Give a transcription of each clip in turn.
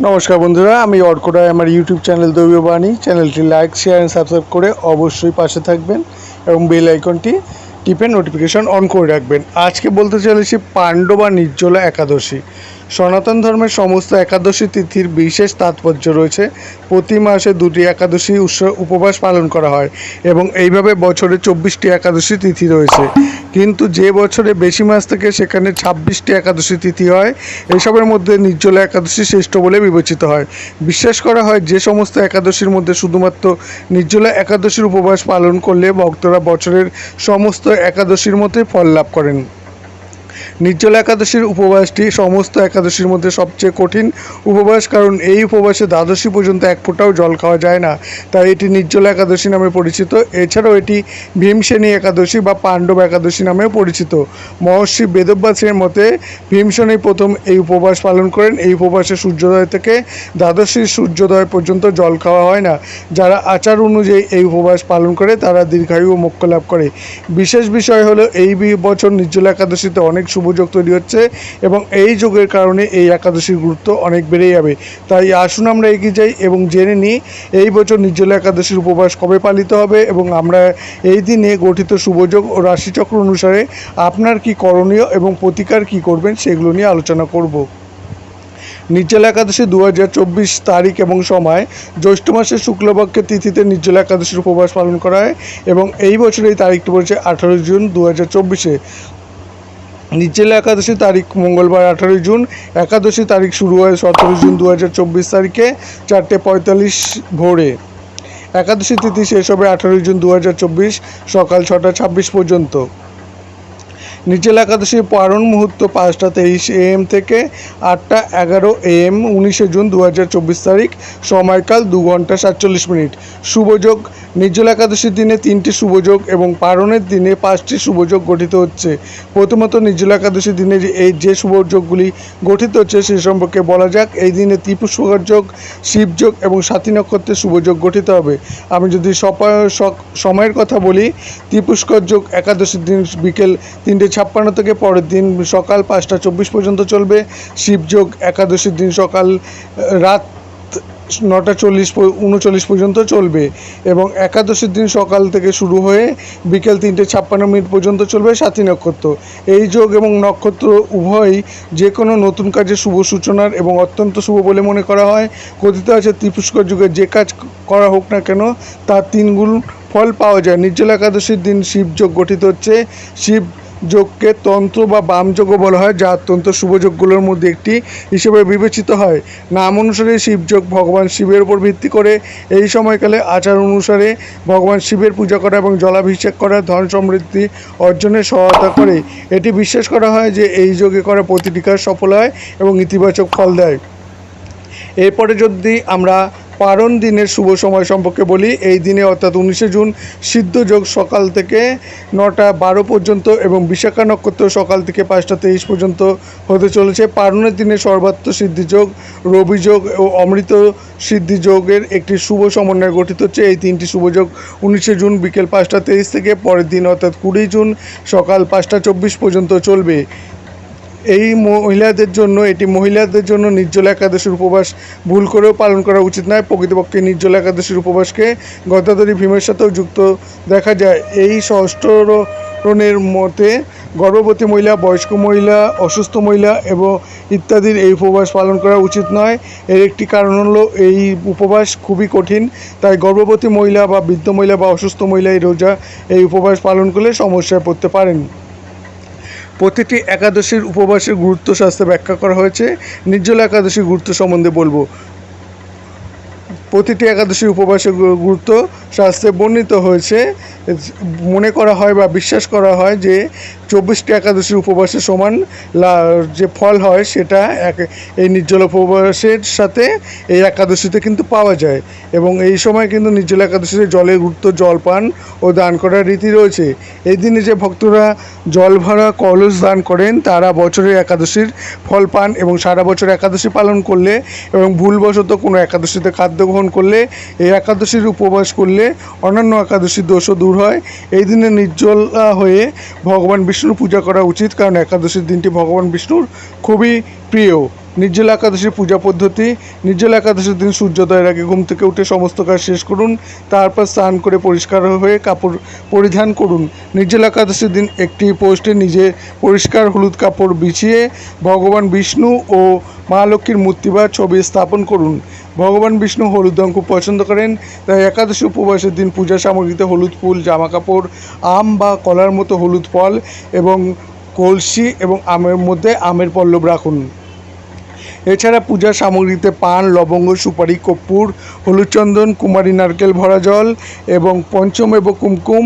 নমস্কার বন্ধুরা, আমি অর্ক রায়। আমার ইউটিউব চ্যানেল দৈববাণী চ্যানেলটি লাইক, শেয়ার অ্যান্ড সাবস্ক্রাইব করে অবশ্যই পাশে থাকবেন এবং বেল আইকনটি টিপে নোটিফিকেশন অন করে রাখবেন। আজকে বলতে চলেছি পাণ্ড্য বা নির্জলা একাদশী। সনাতন ধর্মের সমস্ত একাদশী তিথির বিশেষ তাৎপর্য রয়েছে। প্রতি মাসে 2টি একাদশী উপবাস পালন করা হয় এবং এইভাবে বছরে 24টি একাদশী তিথি রয়েছে। কিন্তু যে বছরে বেশি মাস থাকে সেখানে 26টি একাদশী তিথি হয়। এসবের মধ্যে নির্জলা একাদশী শ্রেষ্ঠ বলে বিবেচিত হয়। বিশ্বাস করা হয় যে সমস্ত একাদশীর মধ্যে শুধুমাত্র নির্জলা একাদশীর উপবাস পালন করলে ভক্তরা বছরের সমস্ত একাদশীর মধ্যে ফল লাভ করেন। নির্জলা একাদশীর উপবাসটি সমস্ত একাদশীর মধ্যে সবচেয়ে কঠিন উপবাস, কারণ এই উপবাসে দ্বাদশী পর্যন্ত এক ফোঁটাও জল খাওয়া যায় না, তাই এটি নির্জলা একাদশী নামে পরিচিত। এছাড়াও এটি ভীমসেনী একাদশী বা পাণ্ডব একাদশী নামেও পরিচিত। মহর্ষি বেদব্যাসের মতে ভীমসেনই প্রথম এই উপবাস পালন করেন। এই উপবাসে সূর্যোদয় থেকে দ্বাদশীর সূর্যোদয় পর্যন্ত জল খাওয়া হয় না। যারা আচার অনুযায়ী এই উপবাস পালন করে তারা দীর্ঘায়ু ও মোক্ষ লাভ করে। বিশেষ বিষয় হলো এই বছর নির্জলা একাদশীতে অনেক শুভযোগ তৈরি হচ্ছে এবং এই যোগের কারণে এই একাদশীর গুরুত্ব অনেক বেড়ে যাবে। তাই আসুন আমরা এগিয়ে যাই এবং জেনে নিই এই বছর নির্জলা একাদশীর উপবাস কবে পালিত হবে এবং আমরা এই দিনে গঠিত শুভযোগ ও রাশিচক্র অনুসারে আপনার কি করণীয় এবং প্রতিকার কি করবেন সেগুলো নিয়ে আলোচনা করব। নির্জলা একাদশী 2024 তারিখ এবং সময় জ্যৈষ্ঠ মাসের শুক্লপক্ষের তিথিতে নির্জলা একাদশীর উপবাস পালন করা হয় এবং এই বছর এই তারিখটি পড়েছে 18 জুন 2024-এ। নির্জলা একাদশী তারিখ মঙ্গলবার 18 জুন। একাদশী তারিখ শুরু হয় 17 জুন 2024 তারিখে 4:45 ভোরে। একাদশী তিথি শেষ হবে 18 জুন 2024 সকাল 6:26 পর্যন্ত। নির্জলা একাদশীর পারণ মুহূর্ত 5:23 AM থেকে 8:11 AM 19 জুন 2024 তারিখ। সময়কাল 2 ঘন্টা 47 মিনিট। শুভযোগ নির্জলা একাদশীর দিনে 3টি শুভযোগ এবং পারণের দিনে 5টি শুভযোগ গঠিত হচ্ছে। প্রথমত নির্জলা একাদশীর দিনে যে শুভযোগগুলি গঠিত হচ্ছে সে সম্পর্কে বলা যাক। এই দিনে ত্রিপুষ্কর যোগ, শিবযোগ এবং সাথী নক্ষত্রের শুভযোগ গঠিত হবে। আমি যদি সময়ের কথা বলি, ত্রিপুষ্কর যোগ একাদশীর দিন বিকেল 3:56 থেকে পরের দিন সকাল 5:24 পর্যন্ত চলবে। শিবযোগ একাদশীর দিন রাত 9:39 পর্যন্ত চলবে এবং একাদশীর দিন সকাল থেকে শুরু হয়ে বিকেল 3:56 পর্যন্ত চলবে সাথী নক্ষত্র। এই যোগ এবং নক্ষত্র উভয়ই যে কোনো নতুন কাজের শুভ সূচনার এবং অত্যন্ত শুভ বলে মনে করা হয়। কথিত আছে ত্রিপুষ্কর যুগে যে কাজ করা হোক না কেন তার 3 গুণ ফল পাওয়া যায়। নির্জলা একাদশীর দিন শিবযোগ গঠিত হচ্ছে। শিব যোগকে তন্ত্র বা বামযোগও বলা হয়, যা অত্যন্ত শুভযোগগুলোর মধ্যে একটি হিসেবে বিবেচিত হয়। নাম অনুসারে শিবযোগ ভগবান শিবের উপর ভিত্তি করে। এই সময়কালে আচার অনুসারে ভগবান শিবের পূজা করা এবং জলাভিষেক করা ধন সমৃদ্ধি অর্জনে সহায়তা করে। এটি বিশ্বাস করা হয় যে এই যোগে করা প্রতিটি কাজ সফল হয় এবং ইতিবাচক ফল দেয়। এরপরে যদি আমরা পারণ দিনের শুভ সময় সম্পর্কে বলি, এই দিনে অর্থাৎ 19 জুন সিদ্ধযোগ সকাল থেকে 9:12 পর্যন্ত এবং বিশাখা নক্ষত্র সকাল থেকে 5:23 পর্যন্ত হতে চলেছে। পারণের দিনে সর্বাত্ম সিদ্ধিযোগ, রবিযোগ ও অমৃত সিদ্ধিযোগের একটি শুভ সমন্বয় গঠিত হচ্ছে। এই 3টি শুভযোগ 19 জুন বিকেল 5:23 থেকে পরের দিন অর্থাৎ 20 জুন সকাল 5:24 পর্যন্ত চলবে। এই মহিলাদের জন্য নির্জলা একাদশীর উপবাস ভুল করেও পালন করা উচিত নয়। প্রকৃতপক্ষে নির্জলা একাদশীর উপবাসকে গদাধরী ভীমের সাথেও যুক্ত দেখা যায়। এই সহস্রণের মতে গর্ভবতী মহিলা, বয়স্ক মহিলা, অসুস্থ মহিলা এবং ইত্যাদির এই উপবাস পালন করা উচিত নয়। এর একটি কারণ হলো এই উপবাস খুবই কঠিন, তাই গর্ভবতী মহিলা বা বৃদ্ধ মহিলা বা অসুস্থ মহিলা এই উপবাস পালন করলে সমস্যায় পড়তে পারেন। প্রতিটি একাদশীর উপবাসের গুরুত্ব শাস্ত্রে ব্যাখ্যা করা হয়েছে। নির্জলা একাদশীর গুরুত্ব সম্বন্ধে বলবো। প্রতিটি একাদশীর উপবাসের গুরুত্ব শাস্ত্রে বর্ণিত হয়েছে। মনে করা হয় বা বিশ্বাস করা হয় যে 24টি একাদশীর উপবাসের সমান যে ফল হয় সেটা এই নির্জলা উপবাসের সাথে এই একাদশীতে কিন্তু পাওয়া যায় এবং এই সময় কিন্তু নির্জলা একাদশীতে জলের গুরুত্ব, জলপান ও দান করার রীতি রয়েছে। এই দিনে যে ভক্তরা জল ভরা কলস দান করেন তারা বছরের একাদশীর ফল পান এবং সারা বছর একাদশী পালন করলে এবং ভুলবশত কোনো একাদশীতে খাদ্য গ্রহণ করলে এই একাদশীর উপবাস করলে অন্যান্য একাদশীর দোষও দূর হয়। এই দিনে নির্জলা হয়ে ভগবান বিষ্ণুর পূজা করা উচিত, কারণ একাদশীর দিনটি ভগবান বিষ্ণুর খুবই প্রিয়। নির্জলা একাদশীর পূজা পদ্ধতি। নির্জলা একাদশীর দিন সূর্যোদয়ের আগে ঘুম থেকে উঠে সমস্ত কাজ শেষ করুন, তারপর স্নান করে পরিষ্কার হয়ে কাপড় পরিধান করুন। নির্জলা একাদশীর দিন একটি পোস্টে নিজে পরিষ্কার হলুদ কাপড় বিছিয়ে ভগবান বিষ্ণু ও মা লক্ষ্মীর মূর্তি বা ছবি স্থাপন করুন। ভগবান বিষ্ণু হলুদ রং খুব পছন্দ করেন, তাই একাদশী উপবাসের দিন পূজা সামগ্রীতে হলুদ ফুল, জামা কাপড়, আম বা কলার মতো হলুদ ফল এবং কলসি এবং আমের মধ্যে আমের পল্লব রাখুন। এছাড়া পূজার সামগ্রীতে পান, লবঙ্গ, সুপারি, কর্পূর, হলুদ চন্দন, কুমারী নারকেল ভরা জল এবং পঞ্চম এবং কুমকুম,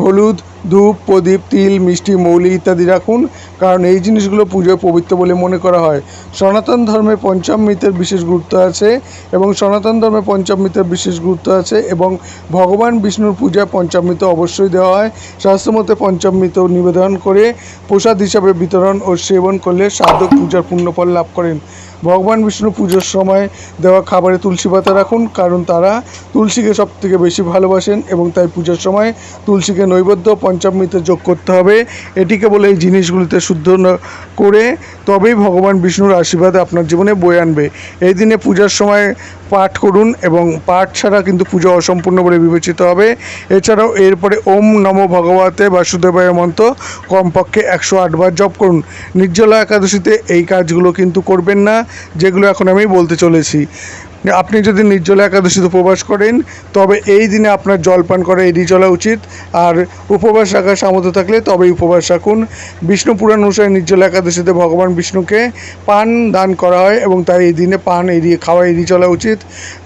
হলুদ, ধূপ, প্রদীপ, তিল, মিষ্টি, মৌলি ইত্যাদি রাখুন, কারণ এই জিনিসগুলো পুজোয় পবিত্র বলে মনে করা হয়। সনাতন ধর্মে পঞ্চামৃতের বিশেষ গুরুত্ব আছে এবং ভগবান বিষ্ণুর পূজায় পঞ্চামৃত অবশ্যই দেওয়া হয়। শাস্ত্রমতে পঞ্চামৃত নিবেদন করে প্রসাদ হিসাবে বিতরণ ও সেবন করলে সাধক পূজার পুণ্যফল লাভ করেন। ভগবান বিষ্ণু পুজোর সময় দেওয়া খাবারে তুলসী পাতা রাখুন, কারণ তারা তুলসীকে সবথেকে বেশি ভালোবাসেন এবং তাই পূজার সময় তুলসীকে নৈবেদ্য পঞ্চামৃতে যোগ করতে হবে। এটি কেবল এই জিনিসগুলিতে শুদ্ধ করে তবেই ভগবান বিষ্ণুর আশীর্বাদ আপনার জীবনে বয়ে আনবে। এই দিনে পূজার সময় পাঠ করুন এবং পাঠ ছাড়া কিন্তু পুজো অসম্পূর্ণ বলে বিবেচিত হবে। এছাড়াও এরপরে ওম নমো ভগবতে বাসুদেবায় মন্ত্র কমপক্ষে 108 বার জপ করুন। নির্জলা একাদশীতে এই কাজগুলো কিন্তু করবেন না, যেগুলো এখন আমি বলতে চলেছি। আপনি যদি নির্জলা একাদশীতে উপবাস করেন তবে এই দিনে আপনার জলপান করা এড়িয়ে চলা উচিত, আর উপবাস রাখার সামর্থ্য থাকলে তবেই উপবাস রাখুন। বিষ্ণু পুরাণ অনুসারে নির্জলা একাদশীতে ভগবান বিষ্ণুকে পান দান করা হয় এবং তাই এই দিনে পান খাওয়া এড়িয়ে চলা উচিত।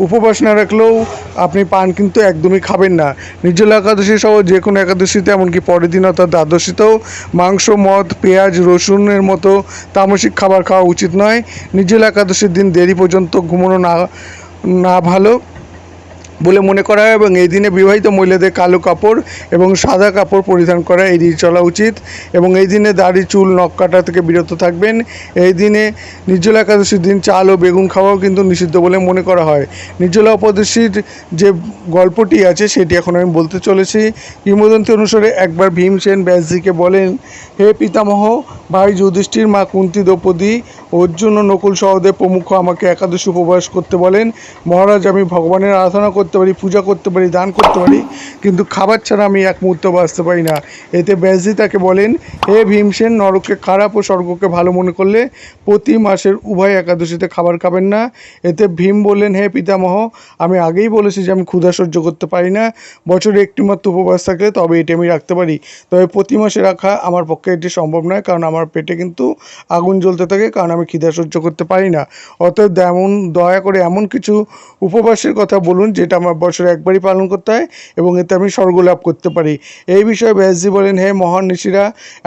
উপবাস না রাখলেও আপনি পান কিন্তু একদমই খাবেন না। নির্জলা একাদশী সহ যে কোনো একাদশীতে, এমনকি পরের দিন অর্থাৎ দ্বাদশীতেও মাংস, মদ, পেঁয়াজ, রসুনের মতো তামসিক খাবার খাওয়া উচিত নয়। নির্জলা একাদশীর দিন দেরি পর্যন্ত ঘুমানো না ভালো বলে মনে করা হয় এবং এই দিনে বিবাহিত মহিলাদের কালো কাপড় এবং সাদা কাপড় পরিধান করা এড়িয়ে চলা উচিত এবং এই দিনে দাড়ি, চুল, নখ কাটা থেকে বিরত থাকবেন। এই দিনে নির্জলা একাদশীর দিন চাল ও বেগুন খাওয়াও কিন্তু নিষিদ্ধ বলে মনে করা হয়। নির্জলা একাদশীর যে গল্পটি আছে সেটি এখন আমি বলতে চলেছি। কিংবদন্তি অনুসারে একবার ভীমসেন ব্যাসজিকে বলেন, হে পিতামহ, ভাই যুধিষ্ঠির, মা কুন্তী, দ্রৌপদী, অর্জুন ও নকুল সহদেব প্রমুখ আমাকে একাদশী উপবাস করতে বলেন। মহারাজ, আমি ভগবানের আরাধনা করতে পারি, পূজা করতে পারি, দান করতে পারি, কিন্তু খাবার ছাড়া আমি এক মুহূর্ত বাঁচতে পারি না। এতে ব্যাসজি তাকে বলেন, হে ভীমসেন, নরককে খারাপ ও স্বর্গকে ভালো মনে করলে প্রতি মাসের উভয় একাদশীতে খাবার খাবেন না। এতে ভীম বললেন, হে পিতামহ, আমি আগেই বলেছি যে আমি ক্ষুধা সহ্য করতে পারি না। বছরে একটি মাত্র উপবাস থাকলে তবে এটি আমি রাখতে পারি, তবে প্রতি মাসে রাখা আমার পক্ষে এটি সম্ভব নয়, কারণ আমার পেটে কিন্তু আগুন জ্বলতে থাকে, কারণ আমি খিদা সহ্য করতে পারি না। অতএব দয়া করে এমন কিছু উপবাসের কথা বলুন যেটা আমার বছরে একবারই পালন করতে হয় এবং এতে আমি স্বর্গ লাভ করতে পারি। এই বিষয়ে ব্যাসজি বলেন, হে মহান ঋষিরা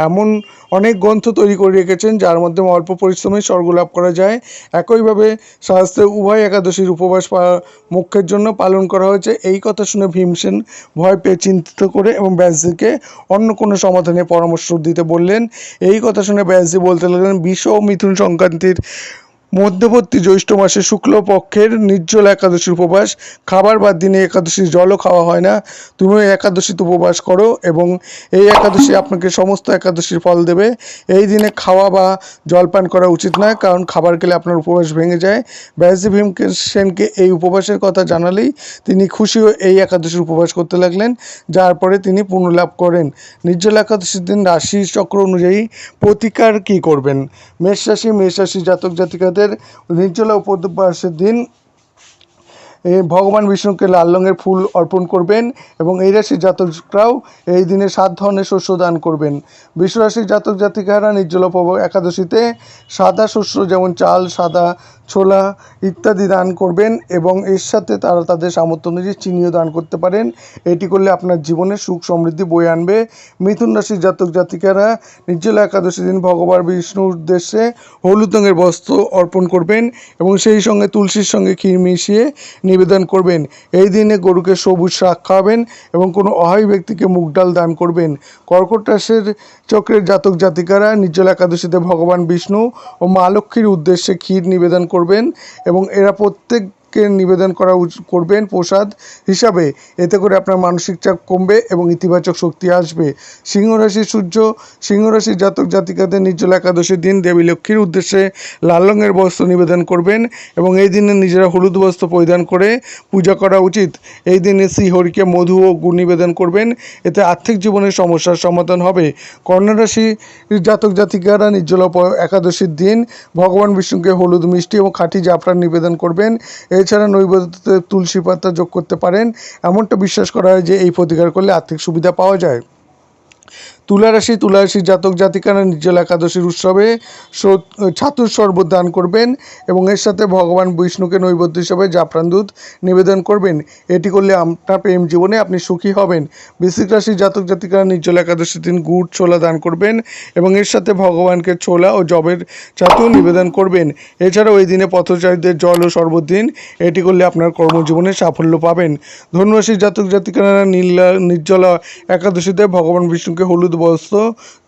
এমন অনেক গ্রন্থ তৈরি করে রেখেছেন যার মধ্যে অল্প পরিশ্রমে স্বর্গ লাভ করা যায়। একইভাবে শাস্ত্রে উভয় একাদশীর উপবাস মোক্ষের জন্য পালন করা হয়েছে। এই কথা শুনে ভীমসেন ভয় পেয়ে চিন্তিত করে এবং ব্যাসজিকে অন্য কোনো সমাধানের পরামর্শ দিতে বললেন। এই কথা শুনে ব্যাসজি বলতে লাগলেন, বিষ ও মিথুন সংক্রান্তির মধ্যবর্তী জ্যৈষ্ঠ মাসে শুক্লপক্ষের নির্জলা একাদশীর উপবাস, খাবার বাদ দিনে একাদশীর জলও খাওয়া হয় না। তুমি ওই একাদশীতে উপবাস করো এবং এই একাদশী আপনাকে সমস্ত একাদশীর ফল দেবে। এই দিনে খাওয়া বা জলপান করা উচিত নয়, কারণ খাবার খেলে আপনার উপবাস ভেঙে যায়। ব্যাসজি ভীমসেনকে এই উপবাসের কথা জানালেই তিনি খুশি হয়ে এই একাদশীর উপবাস করতে লাগলেন, যার পরে তিনি পুণ্য লাভ করেন। নির্জলা একাদশীর দিন রাশি চক্র অনুযায়ী প্রতিকার কী করবেন? মেষ রাশি জাতক জাতিকাদের নির্জলা উপবাসের দিন ভগবান বিষ্ণুকে লাল রঙের ফুল অর্পণ করবেন এবং এই রাশির জাতকরাও এই দিনে 7 ধরনের শস্য দান করবেন। বৃষ রাশির জাতক জাতিকারা নির্জলা একাদশীতে সাদা শস্য যেমন চাল, সাদা ছোলা ইত্যাদি দান করবেন এবং এর সাথে তারা তাদের সামর্থ্য অনুযায়ী চিনিও দান করতে পারেন। এটি করলে আপনার জীবনে সুখ সমৃদ্ধি বয়ে আনবে। মিথুন রাশির জাতক জাতিকারা নির্জলা একাদশী দিন ভগবান বিষ্ণুর উদ্দেশ্যে হলুদ রঙের বস্ত্র অর্পণ করবেন এবং সেই সঙ্গে তুলসীর সঙ্গে ক্ষীর মিশিয়ে নিবেদন করবেন। এই দিনে গরুকে সবুজ শাক খাওয়াবেন এবং কোনো অহাই ব্যক্তিকে মুগ ডাল দান করবেন। কর্কট রাশির চক্রের জাতক জাতিকারা নির্জলা একাদশীতে ভগবান বিষ্ণু ও মা লক্ষ্মীর উদ্দেশ্যে ক্ষীর নিবেদন করবেন এবং এরা প্রত্যেক কে নিবেদন করবেন প্রসাদ হিসাবে। এতে করে আপনার মানসিক চাপ কমবে এবং ইতিবাচক শক্তি আসবে। সিংহ রাশির সূর্য, সিংহ রাশির জাতক জাতিকাদের নির্জলা একাদশীর দিন দেবী লক্ষ্মীর উদ্দেশ্যে লাল রঙের বস্ত্র নিবেদন করবেন এবং এই দিনে নিজেরা হলুদ বস্ত্র পরিধান করে পূজা করা উচিত। এই দিনে শ্রীহরিকে মধু ও গুড় নিবেদন করবেন, এতে আর্থিক জীবনের সমস্যার সমাধান হবে। কন্যা রাশির জাতক জাতিকারা নির্জলা একাদশীর দিন ভগবান বিষ্ণুকে হলুদ, মিষ্টি এবং খাঁটি জাফরান নিবেদন করবেন। এছাড়া নৈবেদ্যতে তুলসী পাতা যোগ করতে পারেন। এমনটা বিশ্বাস করা হয় যে এই প্রতিকার করলে আর্থিক সুবিধা পাওয়া যায়। তুলা রাশির জাতক জাতিকারা নির্জলা একাদশীর উৎসবে ছাতুর শরবত দান করবেন এবং এর সাথে ভগবান বিষ্ণুকে নৈবেদ্য হিসাবে জাফরান দুধ নিবেদন করবেন। এটি করলে আপনার প্রেম জীবনে আপনি সুখী হবেন। বৃশ্চিক রাশির জাতক জাতিকারা নির্জলা একাদশীর দিন গুড় ছোলা দান করবেন এবং এর সাথে ভগবানকে ছোলা ও জবের ছাতু নিবেদন করবেন। এছাড়াও এই দিনে পথচারীদের জল ও শরবত দিন। এটি করলে আপনার কর্মজীবনে সাফল্য পাবেন। ধনু রাশির জাতক জাতিকারা নির্জলা একাদশীতে ভগবান বিষ্ণুকে হলুদ বস্ত্র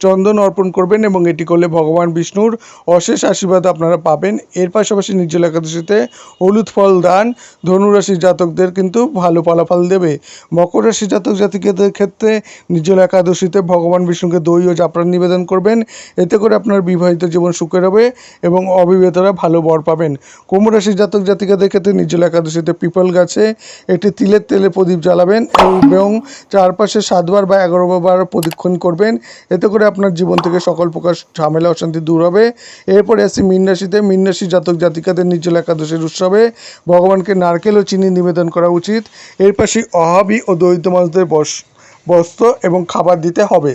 চন্দন অর্পণ করবেন এবং এটি করলে ভগবান বিষ্ণুর অশেষ আশীর্বাদ আপনারা পাবেন। এর পাশাপাশি নির্জলা একাদশীতে হলুদ ফল দান ধনুরাশির জাতকদের কিন্তু ভালো ফলাফল দেবে। মকর রাশির জাতক জাতিকাদের ক্ষেত্রে নির্জলা একাদশীতে ভগবান বিষ্ণুকে দই ও জাফরান নিবেদন করবেন। এতে করে আপনার বিবাহিত জীবন সুখের হবে এবং অবিবাহিতরা ভালো বর পাবেন। কুম্ভ রাশির জাতক জাতিকাদের ক্ষেত্রে নির্জলা একাদশীতে পিপল গাছে একটি তিলের তেলে প্রদীপ জ্বালাবেন এবং চারপাশে 7 বার বা 11 বার প্রদক্ষিণ করবেন। এতে করে আপনার জীবন থেকে সকল প্রকার ঝামেলা অশান্তি দূর হবে। এরপরে আসি মীন রাশিতে। মীন রাশির জাতক জাতিকাদের নির্জলা একাদশীর উৎসবে ভগবানকে নারকেল ও চিনি নিবেদন করা উচিত। এর পাশে অভাবী ও দরিদ্র মানুষদের বস্ত্র এবং খাবার দিতে হবে।